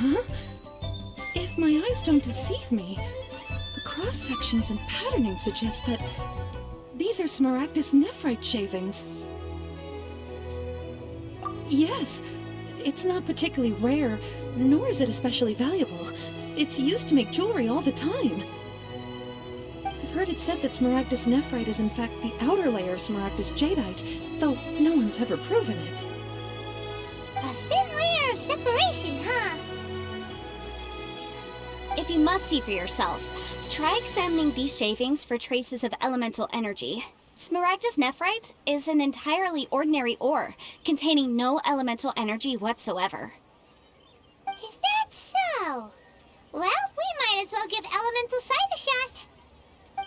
Huh? If my eyes don't deceive me, the cross-sections and patterning suggest that these are Smaragdus nephrite shavings. Yes, it's not particularly rare, nor is it especially valuable. It's used to make jewelry all the time. I've heard it said that Smaragdus nephrite is in fact the outer layer of Smaragdus jadeite, though no one's ever proven it. A thin layer of separation, huh? If you must see for yourself, try examining these shavings for traces of elemental energy. Smaragdus nephrite is an entirely ordinary ore, containing no elemental energy whatsoever. Is that so? Well, we might as well give elemental sight a shot.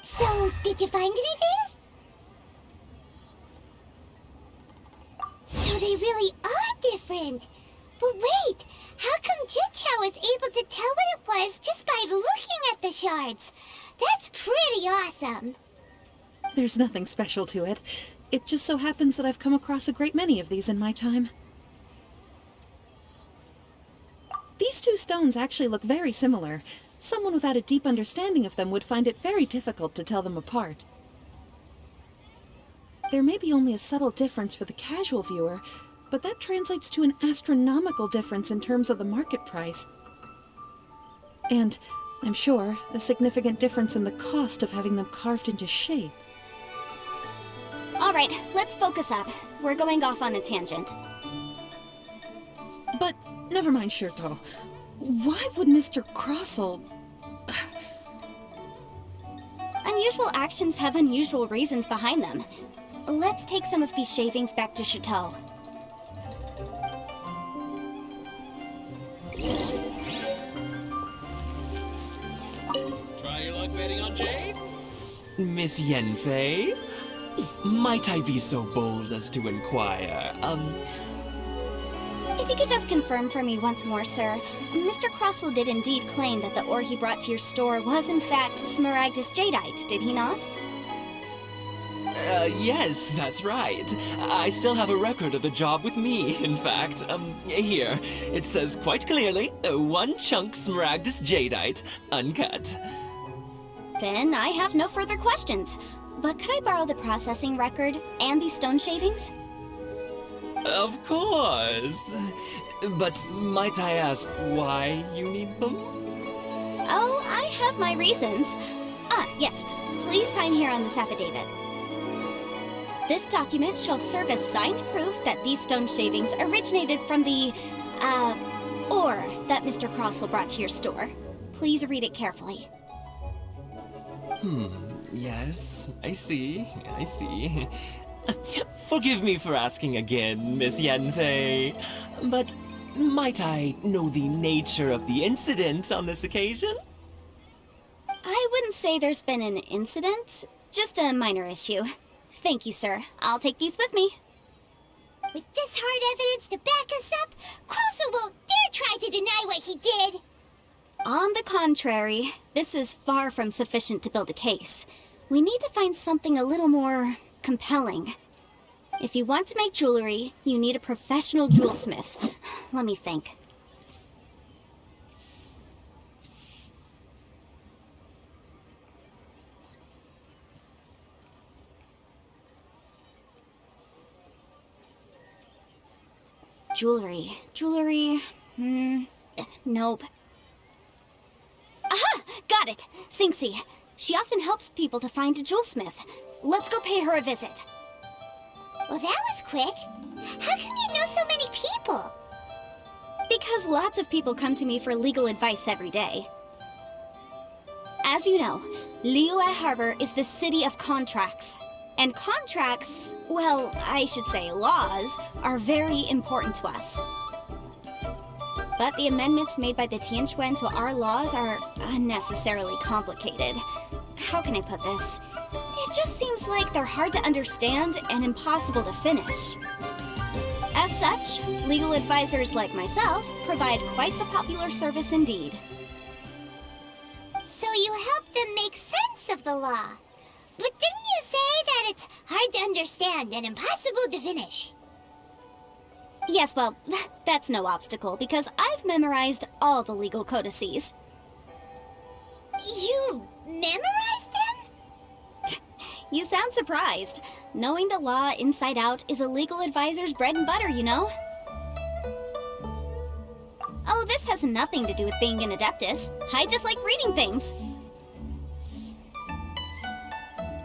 So, did you find anything? So they really are different. But wait, how come Jichao was able to tell what it was just by looking at the shards? That's pretty awesome. There's nothing special to it. It just so happens that I've come across a great many of these in my time. These two stones actually look very similar. Someone without a deep understanding of them would find it very difficult to tell them apart. There may be only a subtle difference for the casual viewer, but that translates to an astronomical difference in terms of the market price. And, I'm sure, a significant difference in the cost of having them carved into shape. Alright, let's focus up. We're going off on a tangent. But, never mind, Shirto. Why would Mr. Crossell... Unusual actions have unusual reasons behind them. Let's take some of these shavings back to Chateau. Try your luck betting on Jade? Miss Yanfei? Might I be so bold as to inquire, If you could just confirm for me once more, sir. Mr. Crossell did indeed claim that the ore he brought to your store was in fact Smaragdus jadeite, did he not? Yes, that's right. I still have a record of the job with me, in fact. Here. It says quite clearly, 1 chunk Smaragdus jadeite, uncut. Then I have no further questions. But could I borrow the processing record and these stone shavings? Of course. But might I ask why you need them? Oh, I have my reasons. Ah, yes. Please sign here on this affidavit. This document shall serve as signed proof that these stone shavings originated from the, ore that Mr. Crossell brought to your store. Please read it carefully. Yes, I see. Forgive me for asking again, Miss Yanfei, but might I know the nature of the incident on this occasion? I wouldn't say there's been an incident, just a minor issue. Thank you, sir. I'll take these with me. With this hard evidence to back us up, Crossell won't dare try to deny what he did. On the contrary, this is far from sufficient to build a case. We need to find something a little more compelling. If you want to make jewelry, you need a professional jewelsmith. Let me think. Jewelry, nope. Aha! Got it! Sinxie. She often helps people to find a jewelsmith. Let's go pay her a visit. Well, that was quick. How come you know so many people? Because lots of people come to me for legal advice every day. As you know, Liyue Harbor is the city of contracts. And contracts, well, I should say laws, are very important to us. But the amendments made by the Tianquan to our laws are unnecessarily complicated. How can I put this? It just seems like they're hard to understand and impossible to finish. As such, legal advisors like myself provide quite the popular service indeed. So you help them make sense of the law. But didn't you say that it's hard to understand and impossible to finish? Yes, well, that's no obstacle, because I've memorized all the legal codices. You memorized them? You sound surprised. Knowing the law inside out is a legal advisor's bread and butter, you know? Oh, this has nothing to do with being an adeptus. I just like reading things.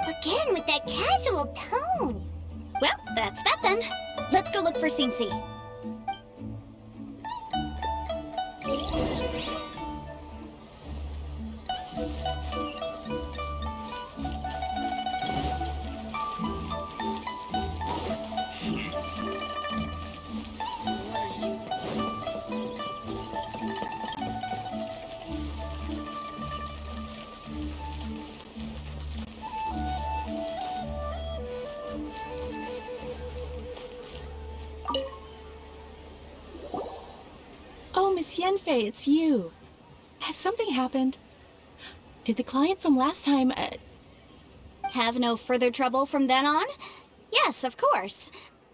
Again with that casual tone. Well, that's that then. Let's go look for Singsi. Oh, Miss Yanfei, it's you. Has something happened? Did the client from last time, Have no further trouble from then on? Yes, of course.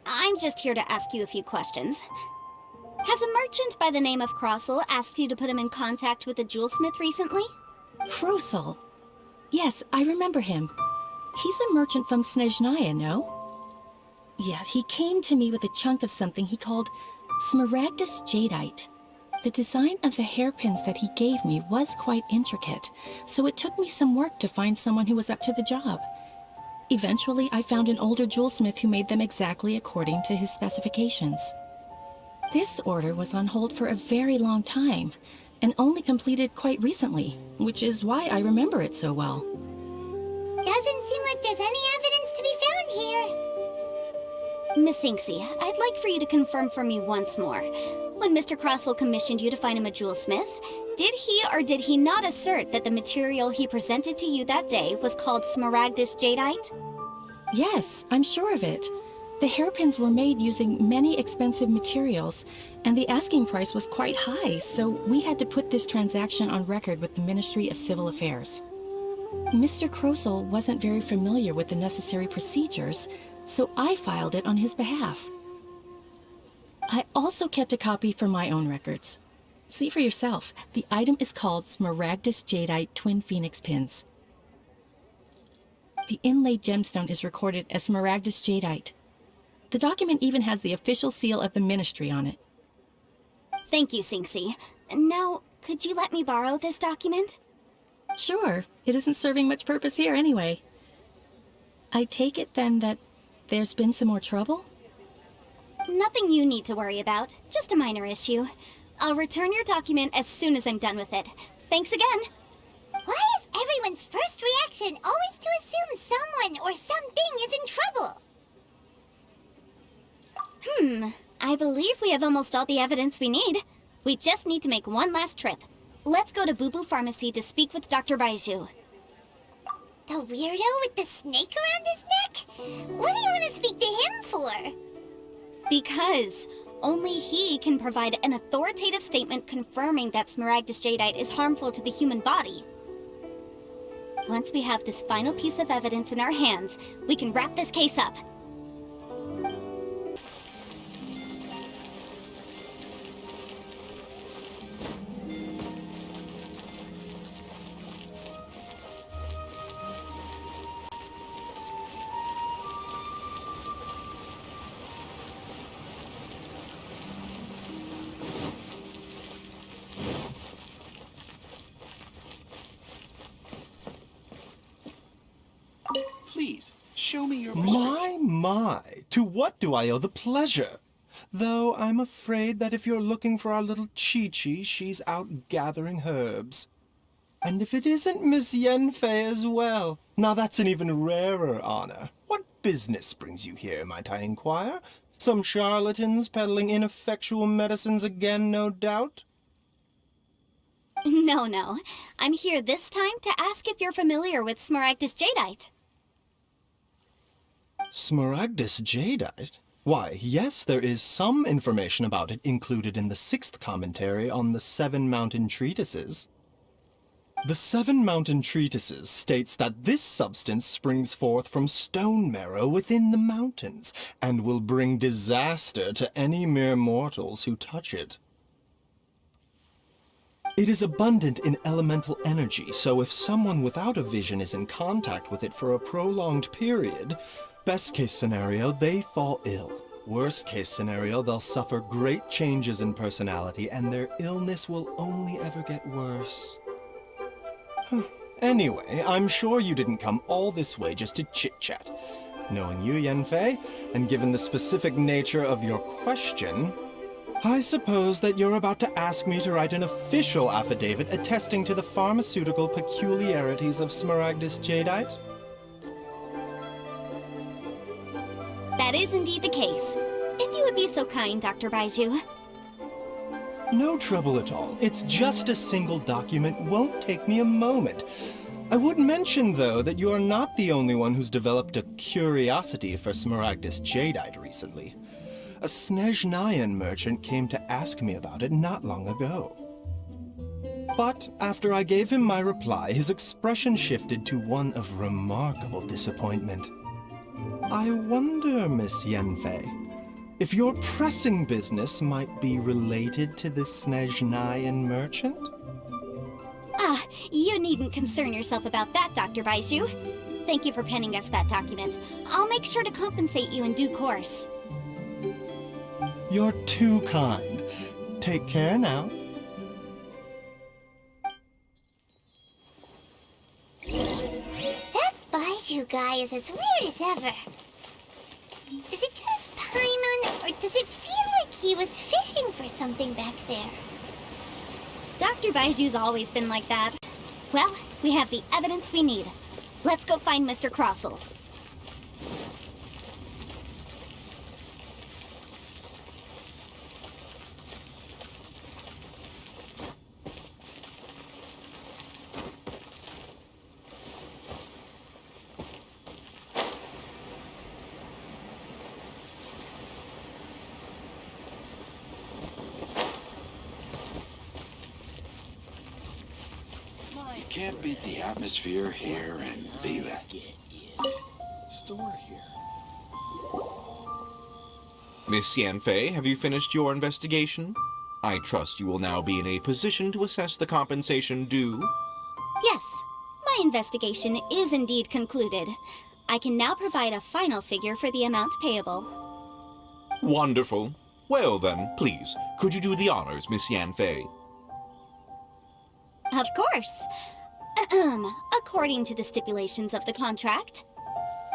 I'm just here to ask you a few questions. Has a merchant by the name of Crossel asked you to put him in contact with a jewelsmith recently? Crossel? Yes, I remember him. He's a merchant from Snezhnaya, no? Yeah, he came to me with a chunk of something he called Smaragdus Jadeite. The design of the hairpins that he gave me was quite intricate, so it took me some work to find someone who was up to the job. Eventually, I found an older jewelsmith who made them exactly according to his specifications. This order was on hold for a very long time, and only completed quite recently, which is why I remember it so well. Doesn't seem like there's any evidence to be found here. Miss Singsi, I'd like for you to confirm for me once more. When Mr. Crossel commissioned you to find him a jewelsmith, did he or did he not assert that the material he presented to you that day was called Smaragdus Jadeite? Yes, I'm sure of it. The hairpins were made using many expensive materials, and the asking price was quite high, so we had to put this transaction on record with the Ministry of Civil Affairs. Mr. Crossel wasn't very familiar with the necessary procedures, so I filed it on his behalf. I also kept a copy for my own records. See for yourself, the item is called Smaragdus Jadeite Twin Phoenix Pins. The inlaid gemstone is recorded as Smaragdus Jadeite. The document even has the official seal of the ministry on it. Thank you, Singsi. Now, could you let me borrow this document? Sure, it isn't serving much purpose here anyway. I take it then that there's been some more trouble? Nothing you need to worry about, just a minor issue. I'll return your document as soon as I'm done with it. Thanks again. Why is everyone's first reaction always to assume someone or something is in trouble? I believe we have almost all the evidence we need. We just need to make one last trip. Let's go to Boo Boo Pharmacy to speak with Dr. Baiju. The weirdo with the snake around his neck? What do you want to speak to him for? Because only he can provide an authoritative statement confirming that Smaragdus Jadeite is harmful to the human body. Once we have this final piece of evidence in our hands, we can wrap this case up. Please, show me your prescription. My, to what do I owe the pleasure? Though I'm afraid that if you're looking for our little Chi-Chi, she's out gathering herbs. And if it isn't Miss Yanfei as well, now that's an even rarer honor. What business brings you here, might I inquire? Some charlatans peddling ineffectual medicines again, no doubt? No. I'm here this time to ask if you're familiar with Smaragdus Jadeite. Smaragdus Jadeite? Why, yes, there is some information about it included in the 6th commentary on the 7 mountain treatises. The Seven Mountain Treatises states that this substance springs forth from stone marrow within the mountains, and will bring disaster to any mere mortals who touch it. It is abundant in elemental energy, so if someone without a vision is in contact with it for a prolonged period, best case scenario, they fall ill. Worst case scenario, they'll suffer great changes in personality, and their illness will only ever get worse. Anyway, I'm sure you didn't come all this way just to chit-chat. Knowing you, Yanfei, and given the specific nature of your question, I suppose that you're about to ask me to write an official affidavit attesting to the pharmaceutical peculiarities of Smaragdus jadeite? That is indeed the case. If you would be so kind, Dr. Baiju. No trouble at all. It's just a single document. Won't take me a moment. I would mention, though, that you are not the only one who's developed a curiosity for Smaragdus jadeite recently. A Snezhnayan merchant came to ask me about it not long ago. But after I gave him my reply, his expression shifted to one of remarkable disappointment. I wonder, Miss Yanfei, if your pressing business might be related to the Snezhnayan merchant? Ah, you needn't concern yourself about that, Dr. Baiju. Thank you for penning us that document. I'll make sure to compensate you in due course. You're too kind. Take care now. That Baiju guy is as weird as ever. Is it just Paimon, or does it feel like he was fishing for something back there? Dr. Baiju's always been like that. Well, we have the evidence we need. Let's go find Mr. Crossell. Can't beat the atmosphere here in Liyue. Store here. Miss Yanfei, have you finished your investigation? I trust you will now be in a position to assess the compensation due. Yes, my investigation is indeed concluded. I can now provide a final figure for the amount payable. Wonderful. Well then, please, could you do the honors, Miss Yanfei? Of course. According to the stipulations of the contract,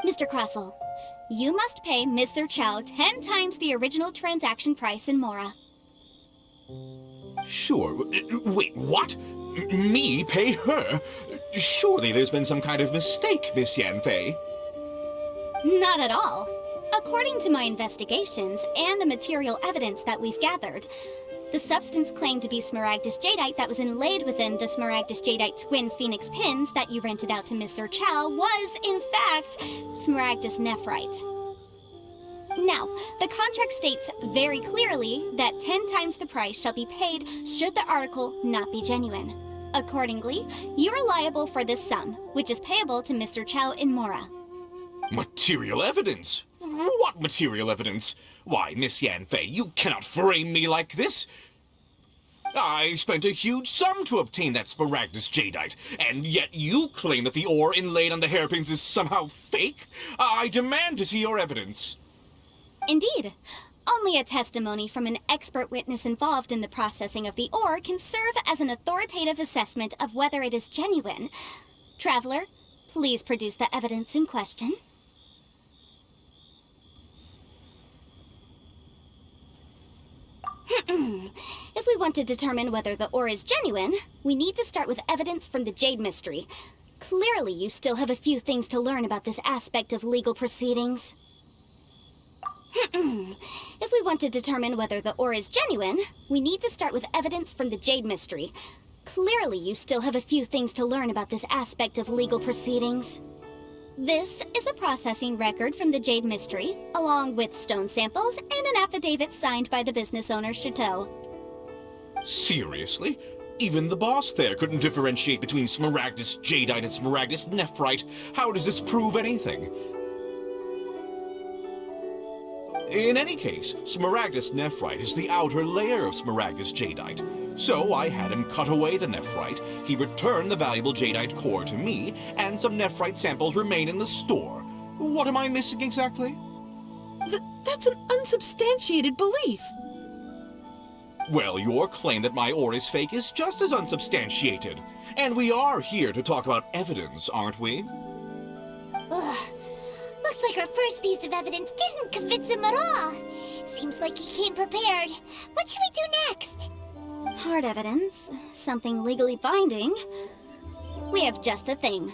Mr. Crossell, you must pay Mr. Chow 10 times the original transaction price in Mora. Sure. Wait, what? Me pay her? Surely there's been some kind of mistake, Miss Yanfei. Not at all. According to my investigations and the material evidence that we've gathered, the substance claimed to be Smaragdus jadeite that was inlaid within the Smaragdus jadeite twin phoenix pins that you rented out to Mr. Chow was, in fact, Smaragdus nephrite. Now, the contract states very clearly that 10 times the price shall be paid should the article not be genuine. Accordingly, you are liable for this sum, which is payable to Mr. Chow in Mora. Material evidence? What material evidence? Why, Miss Yanfei, you cannot frame me like this! I spent a huge sum to obtain that Smaragdus jadeite, and yet you claim that the ore inlaid on the hairpins is somehow fake? I demand to see your evidence. Indeed. Only a testimony from an expert witness involved in the processing of the ore can serve as an authoritative assessment of whether it is genuine. Traveler, please produce the evidence in question. If we want to determine whether the ore is genuine, we need to start with evidence from the Jade Mystery. Clearly, you still have a few things to learn about this aspect of legal proceedings. If we want to determine whether the ore is genuine, we need to start with evidence from the Jade Mystery. Clearly, you still have a few things to learn about this aspect of legal proceedings. This is a processing record from the Jade Mystery, along with stone samples and an affidavit signed by the business owner, Chateau. Seriously? Even the boss there couldn't differentiate between smaragdus jadeite and smaragdus nephrite. How does this prove anything? In any case, smaragdus nephrite is the outer layer of smaragdus jadeite. So I had him cut away the nephrite, he returned the valuable jadeite core to me, and some nephrite samples remain in the store. What am I missing exactly? That's an unsubstantiated belief. Well, your claim that my ore is fake is just as unsubstantiated. And we are here to talk about evidence, aren't we? Ugh. Looks like our first piece of evidence didn't convince him at all. Seems like he came prepared. What should we do next? Hard evidence, something legally binding. We have just the thing.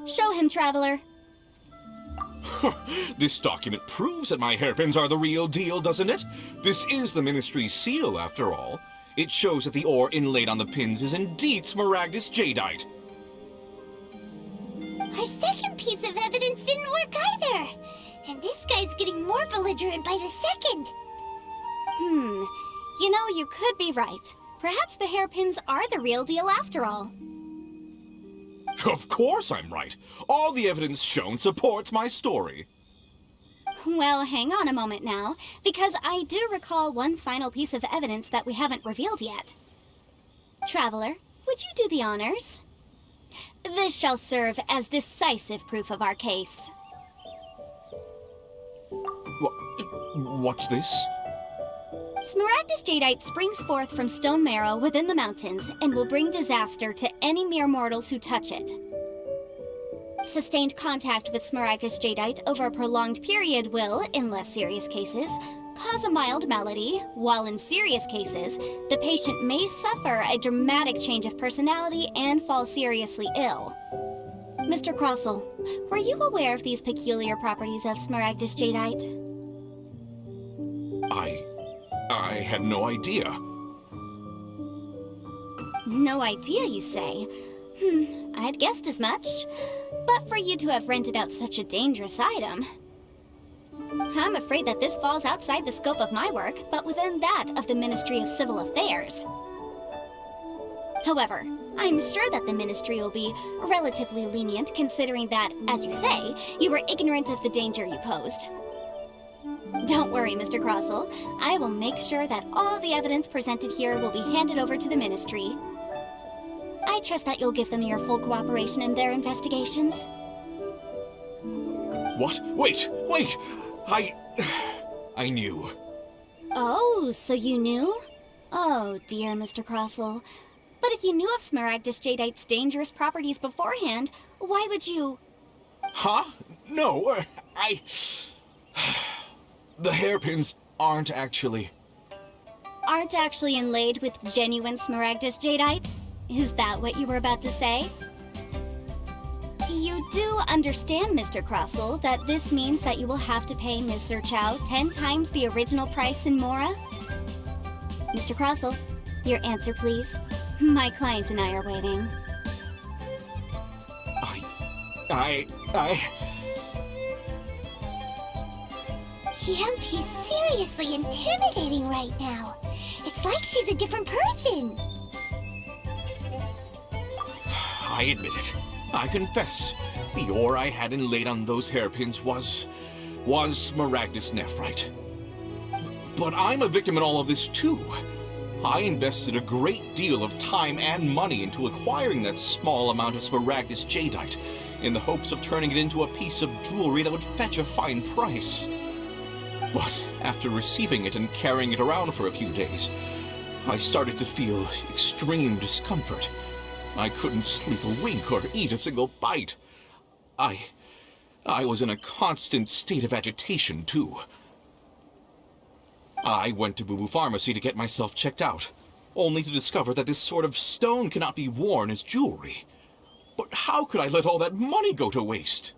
Show him, Traveler. This document proves that my hairpins are the real deal, doesn't it? This is the Ministry's seal, after all. It shows that the ore inlaid on the pins is indeed smaragdus jadeite. Our second piece of evidence didn't work either. And this guy's getting more belligerent by the second. You know, you could be right. Perhaps the hairpins are the real deal after all. Of course I'm right. All the evidence shown supports my story. Well, hang on a moment now, because I do recall one final piece of evidence that we haven't revealed yet. Traveler, would you do the honors? This shall serve as decisive proof of our case. What's this? Smaragdus jadeite springs forth from stone marrow within the mountains and will bring disaster to any mere mortals who touch it. Sustained contact with smaragdus jadeite over a prolonged period will, in less serious cases, cause a mild malady, while in serious cases, the patient may suffer a dramatic change of personality and fall seriously ill. Mr. Crossell, were you aware of these peculiar properties of smaragdus jadeite? I had no idea. No idea, you say? I'd guessed as much. But for you to have rented out such a dangerous item... I'm afraid that this falls outside the scope of my work, but within that of the Ministry of Civil Affairs. However, I'm sure that the Ministry will be relatively lenient considering that, as you say, you were ignorant of the danger you posed. Don't worry, Mr. Crossell. I will make sure that all the evidence presented here will be handed over to the Ministry. I trust that you'll give them your full cooperation in their investigations. What? Wait! I knew. Oh, so you knew? Oh, dear Mr. Crossell. But if you knew of smaragdus jadeite's dangerous properties beforehand, why would you... Huh? No, The hairpins aren't actually inlaid with genuine smaragdus jadeite? Is that what you were about to say? You do understand, Mr. Crossell, that this means that you will have to pay Ms. Sir Chow 10 times the original price in Mora? Mr. Crossell, your answer, please. My client and I are waiting. Yanfei's seriously intimidating right now. It's like she's a different person. I admit it. I confess. The ore I had inlaid on those hairpins was smaragdus nephrite. But I'm a victim in all of this too. I invested a great deal of time and money into acquiring that small amount of smaragdus jadeite in the hopes of turning it into a piece of jewelry that would fetch a fine price. But after receiving it and carrying it around for a few days, I started to feel extreme discomfort. I couldn't sleep a wink or eat a single bite. I was in a constant state of agitation, too. I went to Boo Boo Pharmacy to get myself checked out, only to discover that this sort of stone cannot be worn as jewelry. But how could I let all that money go to waste?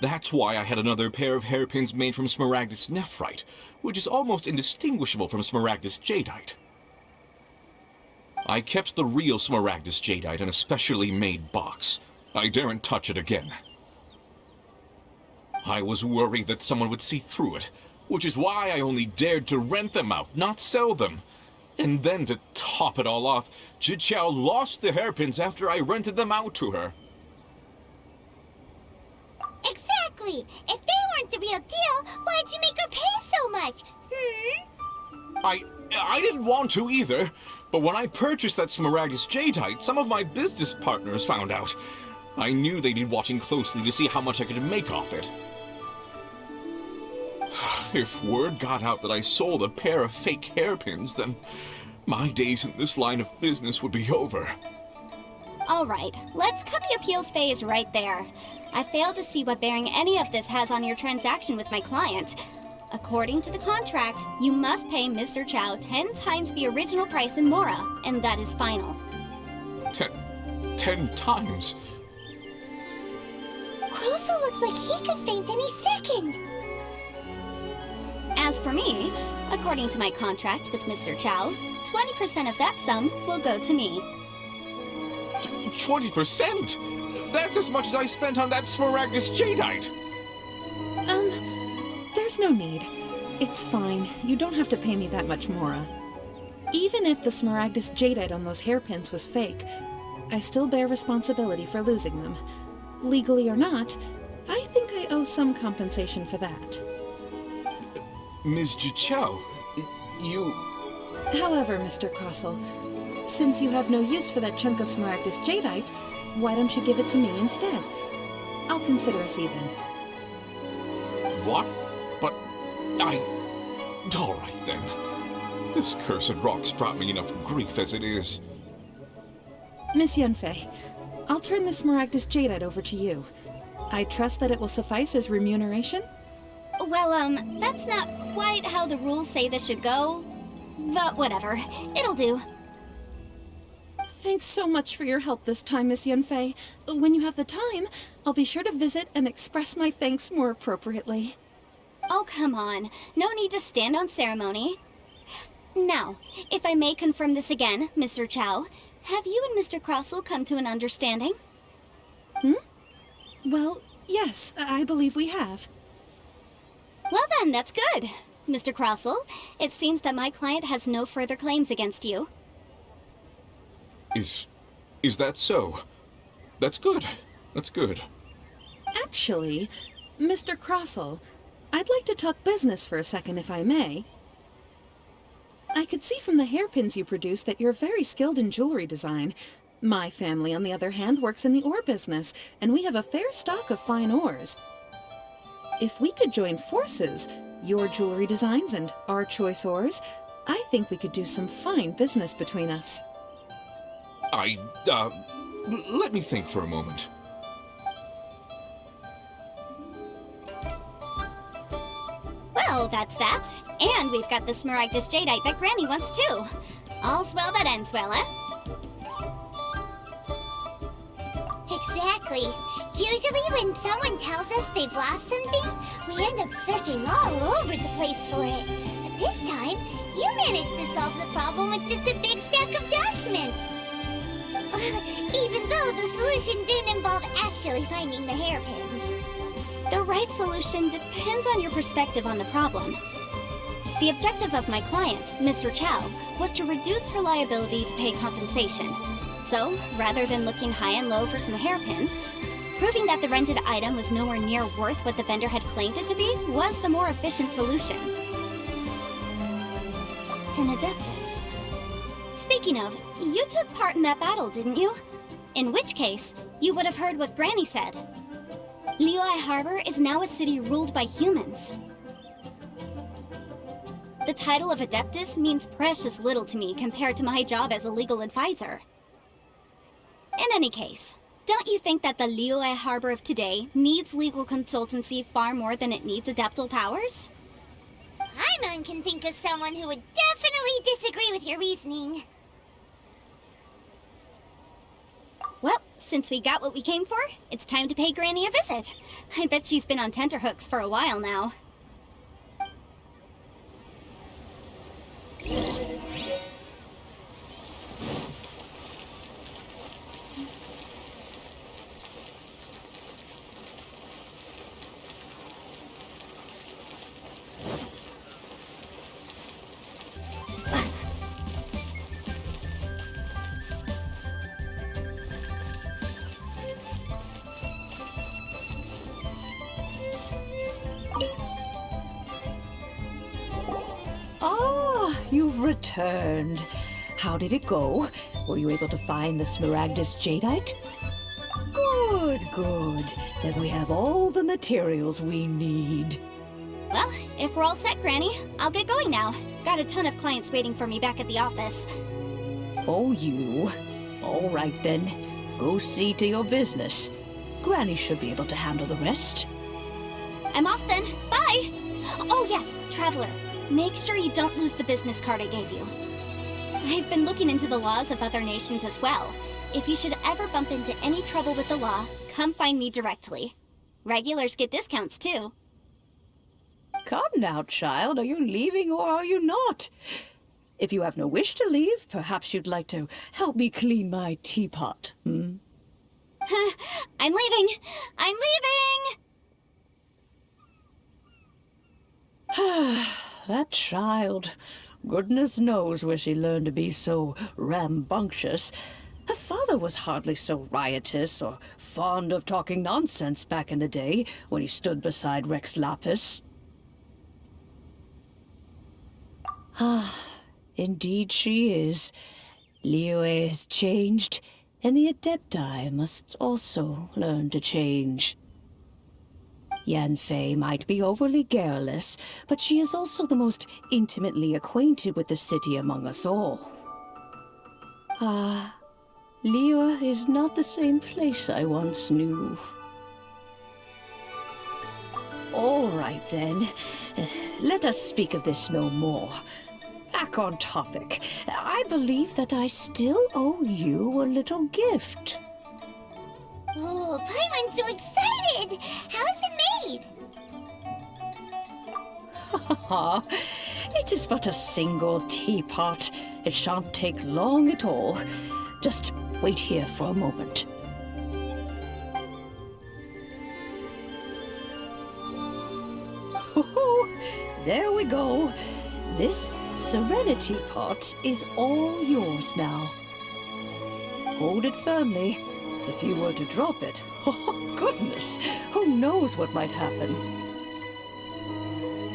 That's why I had another pair of hairpins made from smaragdus nephrite, which is almost indistinguishable from smaragdus jadeite. I kept the real smaragdus jadeite in a specially made box. I daren't touch it again. I was worried that someone would see through it, which is why I only dared to rent them out, not sell them. And then to top it all off, Jiqiao lost the hairpins after I rented them out to her. Exactly! If they weren't the real deal, why'd you make her pay so much? I didn't want to either, but when I purchased that Smaragdus jadeite, some of my business partners found out. I knew they'd be watching closely to see how much I could make off it. If word got out that I sold a pair of fake hairpins, then my days in this line of business would be over. Alright, let's cut the appeals phase right there. I failed to see what bearing any of this has on your transaction with my client. According to the contract, you must pay Mr. Chow 10 times the original price in Mora, and that is final. 10 times? Croso looks like he could faint any second. As for me, according to my contract with Mr. Chow, 20% of that sum will go to me. 20%? That's as much as I spent on that Smaragdus jadeite! There's no need. It's fine. You don't have to pay me that much, Mora. Even if the Smaragdus jadeite on those hairpins was fake, I still bear responsibility for losing them. Legally or not, I think I owe some compensation for that. Ms. Jiqiao, you... However, Mr. Crossell, since you have no use for that chunk of Smaragdus jadeite, why don't you give it to me instead? I'll consider us even. What? But all right then. This cursed rock's brought me enough grief as it is. Miss Yanfei, I'll turn the Smaragdus jadeite over to you. I trust that it will suffice as remuneration? Well, that's not quite how the rules say this should go. But whatever, it'll do. Thanks so much for your help this time, Miss Yanfei. When you have the time, I'll be sure to visit and express my thanks more appropriately. Oh, come on. No need to stand on ceremony. Now, if I may confirm this again, Mr. Chow, have you and Mr. Crossell come to an understanding? Well, yes, I believe we have. Well then, that's good. Mr. Crossell, it seems that my client has no further claims against you. Is that so? That's good. That's good. Actually, Mr. Crossell, I'd like to talk business for a second, if I may. I could see from the hairpins you produce that you're very skilled in jewelry design. My family, on the other hand, works in the ore business, and we have a fair stock of fine ores. If we could join forces, your jewelry designs and our choice ores, I think we could do some fine business between us. Let me think for a moment. Well, that's that. And we've got the Smaragdus jadeite that Granny wants too. All's well that ends well, eh? Exactly. Usually when someone tells us they've lost something, we end up searching all over the place for it. But this time, you managed to solve the problem with just a big stack of documents. Even though the solution didn't involve actually finding the hairpins. The right solution depends on your perspective on the problem. The objective of my client, Mr. Chow, was to reduce her liability to pay compensation. So, rather than looking high and low for some hairpins, proving that the rented item was nowhere near worth what the vendor had claimed it to be was the more efficient solution. An Adeptus. Speaking of, you took part in that battle, didn't you? In which case, you would have heard what Granny said. Liyue Harbor is now a city ruled by humans. The title of Adeptus means precious little to me compared to my job as a legal advisor. In any case, don't you think that the Liyue Harbor of today needs legal consultancy far more than it needs adeptal powers? Paimon can think of someone who would definitely disagree with your reasoning. Well, since we got what we came for, it's time to pay Granny a visit. I bet she's been on tenterhooks for a while now. have returned. How did it go? Were you able to find the Smaragdus jadeite? Good, good. Then we have all the materials we need. Well, if we're all set, Granny, I'll get going now. Got a ton of clients waiting for me back at the office. Oh, you. All right, then. Go see to your business. Granny should be able to handle the rest. I'm off then. Bye! Oh yes, Traveler. Make sure you don't lose the business card I gave you. I've been looking into the laws of other nations as well. If you should ever bump into any trouble with the law, come find me directly. Regulars get discounts too. Come now, child. Are you leaving or are you not? If you have no wish to leave, perhaps you'd like to help me clean my teapot, hmm? I'm leaving! I'm leaving! That child. Goodness knows where she learned to be so rambunctious. Her father was hardly so riotous or fond of talking nonsense back in the day when he stood beside Rex Lapis. Indeed she is. Liyue has changed, and the Adepti must also learn to change. Yanfei might be overly garrulous, but she is also the most intimately acquainted with the city among us all. Liyue is not the same place I once knew. All right, then. Let us speak of this no more. Back on topic. I believe that I still owe you a little gift. Oh, Paimon's so excited! How's it made? It is but a single teapot. It shan't take long at all. Just wait here for a moment. There we go. This Serenity pot is all yours now. Hold it firmly. If you were to drop it, oh goodness, who knows what might happen.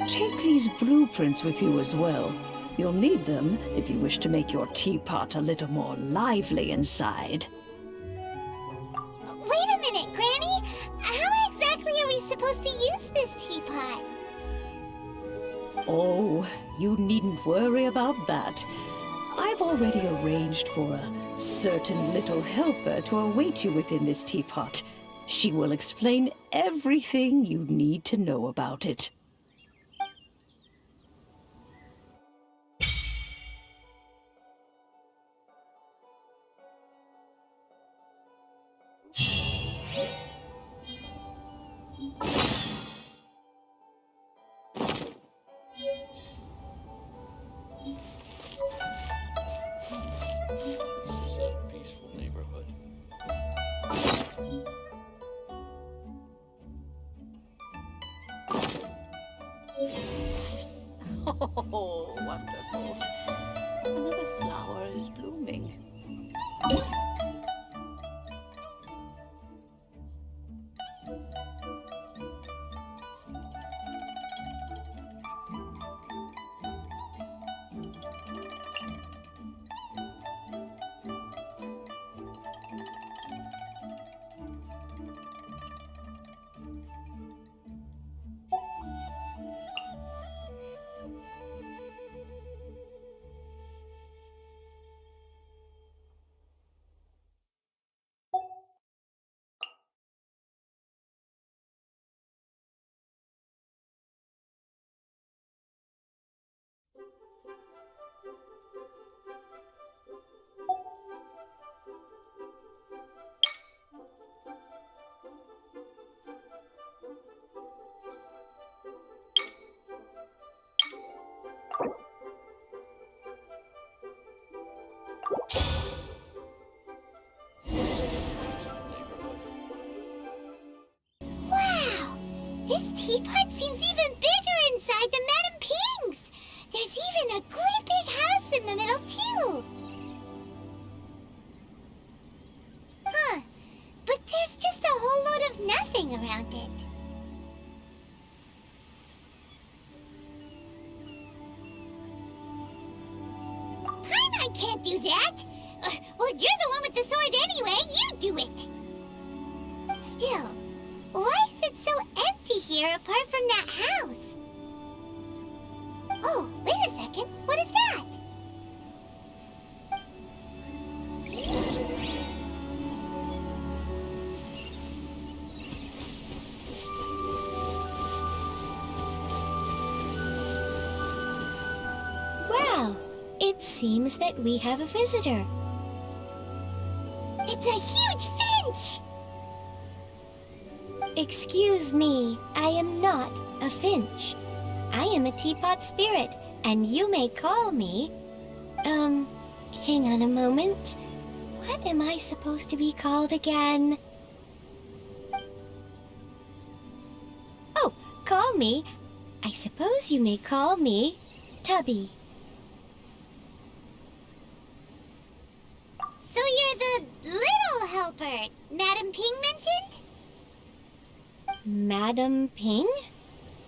Take these blueprints with you as well. You'll need them if you wish to make your teapot a little more lively inside. Wait a minute, Granny! How exactly are we supposed to use this teapot? Oh, you needn't worry about that. I've already arranged for a certain little helper to await you within this teapot. She will explain everything you need to know about it. This is a peaceful neighborhood. Oh, wonderful. Another flower is blooming. can't do that! Well, you're the one with the sword anyway, you do it! Still, why is it so empty here apart from that house? Oh, wait a second, what is that? Well, it seems that we have a visitor. It's a huge finch! Excuse me, I am not a finch. I am a teapot spirit, and you may call me... hang on a moment. What am I supposed to be called again? Oh, call me. I suppose you may call me Tubby. So you're the little helper Madam Ping mentioned? Madam Ping?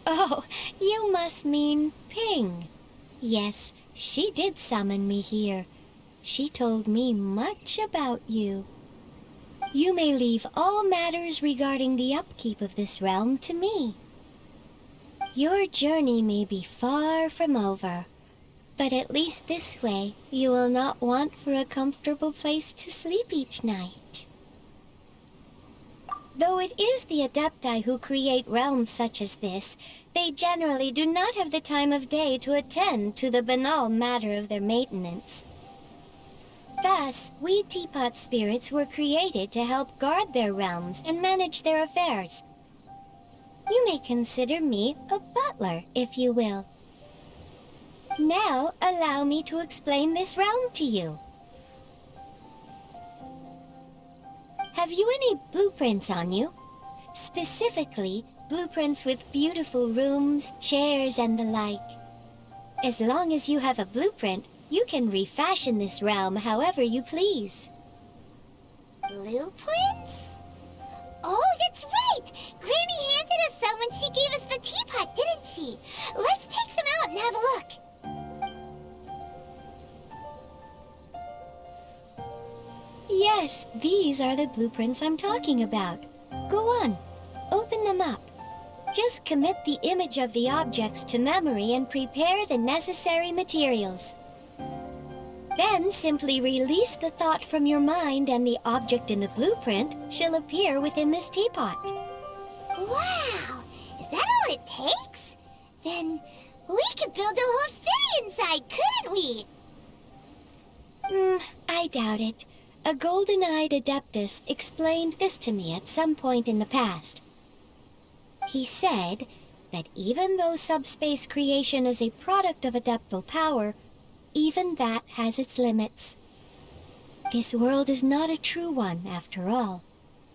Oh, you must mean Ping. Yes, she did summon me here. She told me much about you. You may leave all matters regarding the upkeep of this realm to me. Your journey may be far from over, but at least this way you will not want for a comfortable place to sleep each night. Though it is the Adepti who create realms such as this, they generally do not have the time of day to attend to the banal matter of their maintenance. Thus, we teapot spirits were created to help guard their realms and manage their affairs. You may consider me a butler, if you will. Now, allow me to explain this realm to you. Have you any blueprints on you? Specifically, blueprints with beautiful rooms, chairs, and the like. As long as you have a blueprint, you can refashion this realm however you please. Blueprints? Oh, that's right! Granny handed us some when she gave us the teapot, didn't she? Let's take them out and have a look. Yes, these are the blueprints I'm talking about. Go on, open them up. Just commit the image of the objects to memory and prepare the necessary materials. Then simply release the thought from your mind and the object in the blueprint shall appear within this teapot. Wow! Is that all it takes? Then we could build a whole city inside, couldn't we? I doubt it. A golden-eyed adeptus explained this to me at some point in the past. He said that even though subspace creation is a product of adeptal power, even that has its limits. This world is not a true one, after all.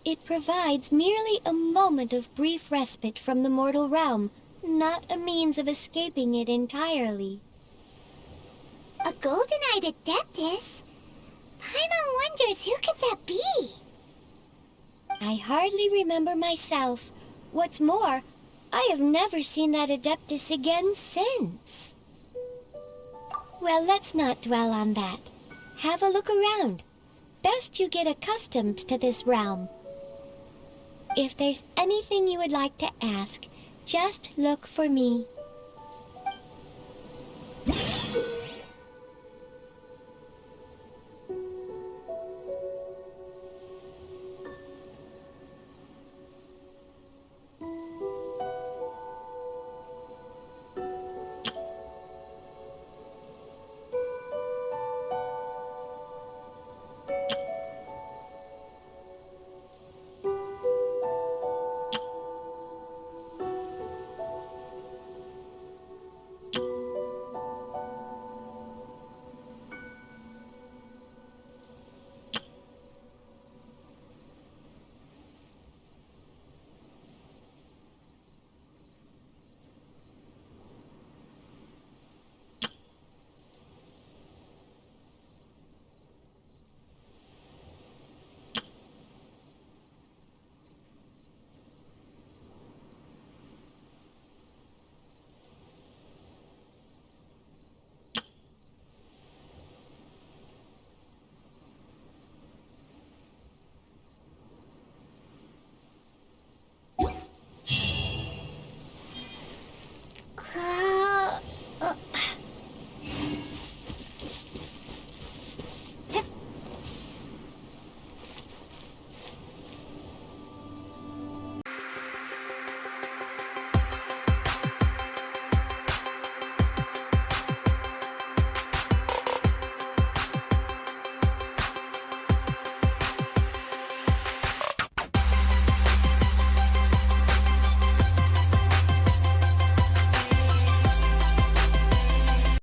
It provides merely a moment of brief respite from the mortal realm, not a means of escaping it entirely. A golden-eyed adeptus? Paimon wonders who could that be? I hardly remember myself. What's more, I have never seen that adeptus again since. Well, let's not dwell on that. Have a look around. Best you get accustomed to this realm. If there's anything you would like to ask, just look for me.